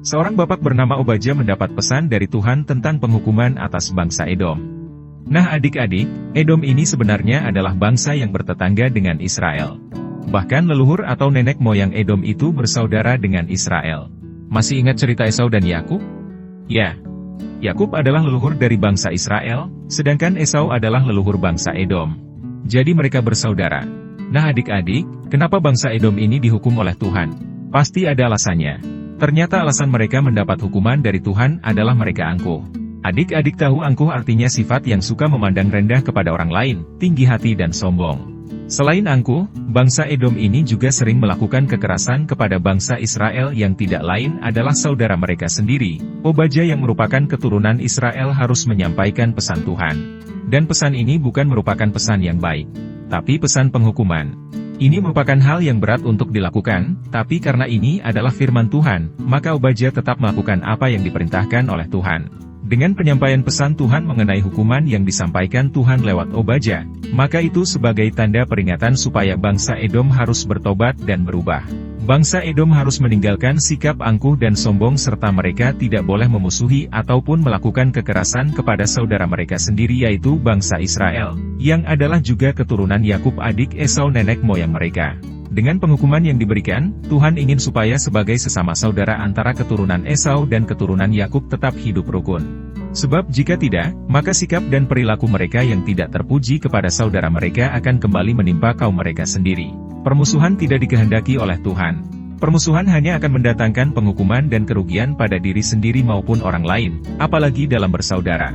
Seorang bapak bernama Obaja mendapat pesan dari Tuhan tentang penghukuman atas bangsa Edom. Nah adik-adik, Edom ini sebenarnya adalah bangsa yang bertetangga dengan Israel. Bahkan leluhur atau nenek moyang Edom itu bersaudara dengan Israel. Masih ingat cerita Esau dan Yakub? Ya. Yakub adalah leluhur dari bangsa Israel, sedangkan Esau adalah leluhur bangsa Edom. Jadi mereka bersaudara. Nah adik-adik, kenapa bangsa Edom ini dihukum oleh Tuhan? Pasti ada alasannya. Ternyata alasan mereka mendapat hukuman dari Tuhan adalah mereka angkuh. Adik-adik tahu angkuh artinya sifat yang suka memandang rendah kepada orang lain, tinggi hati dan sombong. Selain angkuh, bangsa Edom ini juga sering melakukan kekerasan kepada bangsa Israel yang tidak lain adalah saudara mereka sendiri. Obaja yang merupakan keturunan Israel harus menyampaikan pesan Tuhan. Dan pesan ini bukan merupakan pesan yang baik, tapi pesan penghukuman. Ini merupakan hal yang berat untuk dilakukan, tapi karena ini adalah firman Tuhan, maka Obaja tetap melakukan apa yang diperintahkan oleh Tuhan. Dengan penyampaian pesan Tuhan mengenai hukuman yang disampaikan Tuhan lewat Obaja, maka itu sebagai tanda peringatan supaya bangsa Edom harus bertobat dan berubah. Bangsa Edom harus meninggalkan sikap angkuh dan sombong serta mereka tidak boleh memusuhi ataupun melakukan kekerasan kepada saudara mereka sendiri yaitu bangsa Israel, yang adalah juga keturunan Yakub adik Esau nenek moyang mereka. Dengan penghukuman yang diberikan, Tuhan ingin supaya sebagai sesama saudara antara keturunan Esau dan keturunan Yakub tetap hidup rukun. Sebab jika tidak, maka sikap dan perilaku mereka yang tidak terpuji kepada saudara mereka akan kembali menimpa kaum mereka sendiri. Permusuhan tidak dikehendaki oleh Tuhan. Permusuhan hanya akan mendatangkan penghukuman dan kerugian pada diri sendiri maupun orang lain, apalagi dalam bersaudara.